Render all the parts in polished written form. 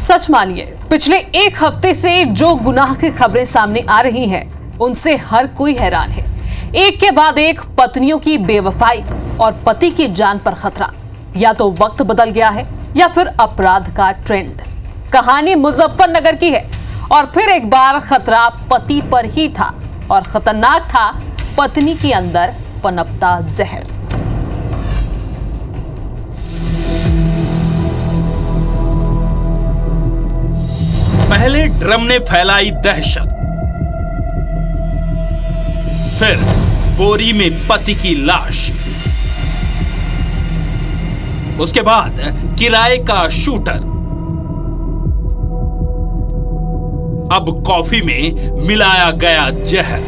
सच मानिए, पिछले एक हफ्ते से जो गुनाह की खबरें सामने आ रही हैं, उनसे हर कोई हैरान है। एक के बाद एक पत्नियों की बेवफाई और पति की जान पर खतरा। या तो वक्त बदल गया है या फिर अपराध का ट्रेंड। कहानी मुजफ्फरनगर की है और फिर एक बार खतरा पति पर ही था और खतरनाक था पत्नी के अंदर पनपता जहर। पहले ड्रम ने फैलाई दहशत, फिर बोरी में पति की लाश, उसके बाद किराए का शूटर, अब कॉफी में मिलाया गया जहर।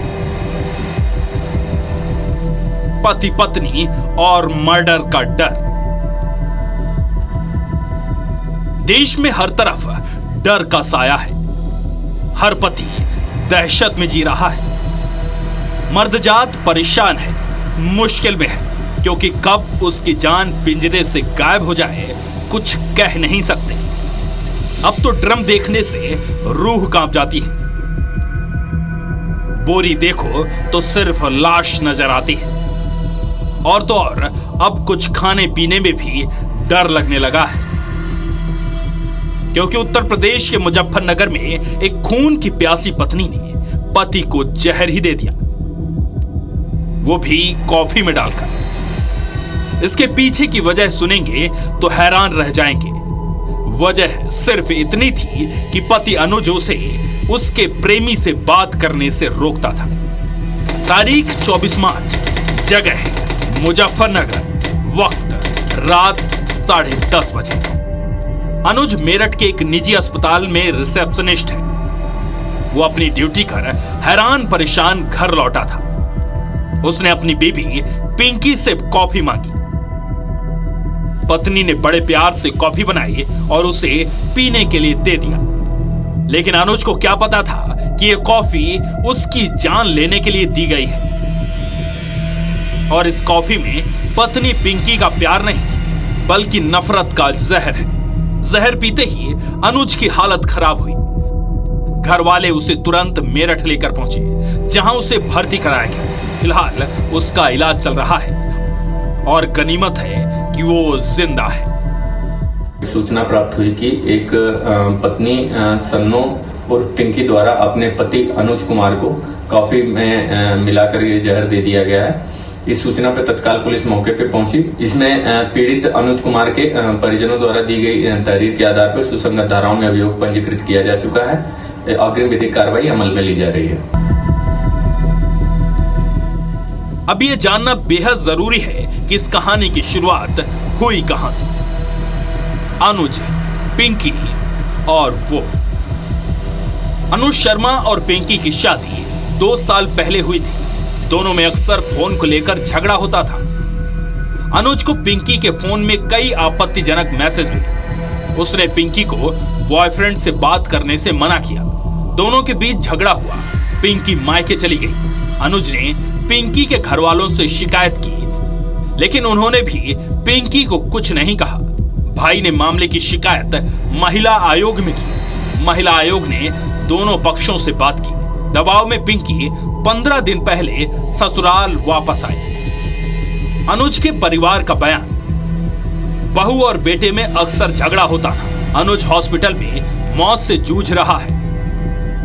पति पत्नी और मर्डर का डर। देश में हर तरफ डर का साया है। हर पति दहशत में जी रहा है। मर्दजात परेशान है, मुश्किल में है, क्योंकि कब उसकी जान पिंजरे से गायब हो जाए कुछ कह नहीं सकते। अब तो ड्रम देखने से रूह कांप जाती है। बोरी देखो तो सिर्फ लाश नजर आती है। और तो और अब कुछ खाने पीने में भी डर लगने लगा है, क्योंकि उत्तर प्रदेश के मुजफ्फरनगर में एक खून की प्यासी पत्नी ने पति को जहर ही दे दिया, वो भी कॉफी में डालकर। इसके पीछे की वजह सुनेंगे तो हैरान रह जाएंगे। वजह सिर्फ इतनी थी कि पति अनुज उसे उसके प्रेमी से बात करने से रोकता था। तारीख 24 मार्च, जगह मुजफ्फरनगर, वक्त रात 10:30 बजे। अनुज मेरठ के एक निजी अस्पताल में रिसेप्शनिस्ट है। वो अपनी ड्यूटी कर हैरान परेशान घर लौटा था। उसने अपनी बेबी पिंकी से कॉफी मांगी। पत्नी ने बड़े प्यार से कॉफी बनाई और उसे पीने के लिए दे दिया। लेकिन अनुज को क्या पता था कि यह कॉफी उसकी जान लेने के लिए दी गई है। और इस कॉफी में पत्नी पिंकी का प्यार नहीं, बल्कि नफरत का जहर है। जहर पीते ही अनुज की हालत खराब हुई। घर वाले उसे तुरंत मेरठ लेकर पहुंचे, जहां उसे भर्ती कराया गया। फिलहाल उसका इलाज चल रहा है और गनीमत है कि वो जिंदा है। सूचना प्राप्त हुई कि एक पत्नी सन्नो और पिंकी द्वारा अपने पति अनुज कुमार को कॉफी में मिलाकर ये जहर दे दिया गया है। इस सूचना पर तत्काल पुलिस मौके पर पहुंची। इसमें पीड़ित अनुज कुमार के परिजनों द्वारा दी गई तहरीर के आधार पर सुसंगत धाराओं में अभियोग पंजीकृत किया जा चुका है। अग्रिम विधिक कार्रवाई अमल में ली जा रही है। अब ये जानना बेहद जरूरी है कि इस कहानी की शुरुआत हुई कहां से। अनुज, पिंकी और वो। अनुज शर्मा और पिंकी की शादी 2 साल पहले हुई थी। दोनों में अक्सर फोन को लेकर झगड़ा होता था। अनुज को पिंकी के फोन में कई आपत्तिजनक मैसेज मिले। उसने पिंकी को बॉयफ्रेंड से बात करने से मना किया। दोनों के बीच झगड़ा हुआ। पिंकी मायके चली गई। अनुज ने पिंकी के घर वालों से शिकायत की, लेकिन उन्होंने भी पिंकी को कुछ नहीं कहा। भाई ने मामले की शिकायत महिला आयोग में की। महिला आयोग ने दोनों पक्षों से बात की। दबाव में पिंकी 15 दिन पहले ससुराल वापस आई। अनुज के परिवार का बयान, बहू और बेटे में अक्सर झगड़ा होता था। अनुज हॉस्पिटल में मौत से जूझ रहा है।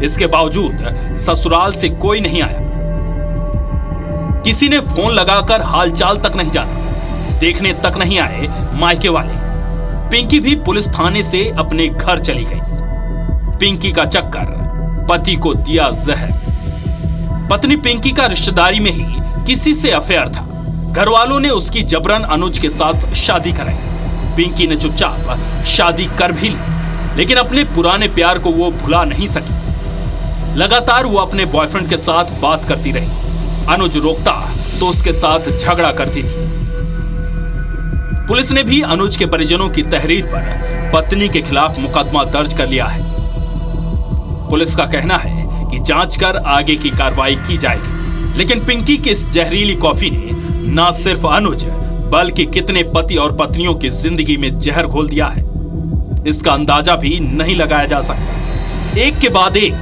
इसके बावजूद ससुराल से कोई नहीं आया। किसी ने फोन लगाकर हालचाल तक नहीं जाना। देखने तक नहीं आए मायके वाले। पिंकी भी पुलिस थाने से अपने घर चली गई। पिंकी का चक्कर, पति को दिया जहर। पत्नी पिंकी का रिश्तेदारी में ही किसी से अफेयर था। घर वालों ने उसकी जबरन अनुज के साथ शादी कराई। पिंकी ने चुपचाप शादी कर भी ली, लेकिन अपने पुराने प्यार को वो भुला नहीं सकी। लगातार वो अपने बॉयफ्रेंड के साथ बात करती रही। अनुज रोकता तो उसके साथ झगड़ा करती थी। पुलिस ने भी अनुज के परिजनों की तहरीर पर पत्नी के खिलाफ मुकदमा दर्ज कर लिया है। पुलिस का कहना है कि जांच कर आगे की कार्रवाई की जाएगी। लेकिन पिंकी की इस जहरीली कॉफी ने न सिर्फ अनुज बल्कि कितने पति और पत्नियों की जिंदगी में जहर घोल दिया है। इसका अंदाजा भी नहीं लगाया जा सकता। एक के बाद एक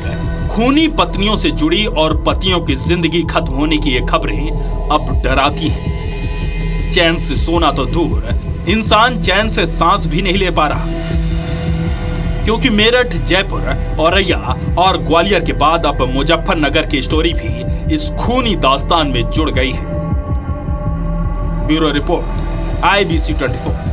खूनी पत्नियों से जुड़ी और पतियों की जिंदगी खत्म होने की ये खबरें अब डराती हैं। चैन से सोना तो दूर, इंसान चैन से सांस भी नहीं ले पा रहा, क्योंकि मेरठ, जयपुर, औरैया और ग्वालियर के बाद अब मुजफ्फरनगर की स्टोरी भी इस खूनी दास्तान में जुड़ गई है। Bureau report, IBC 24।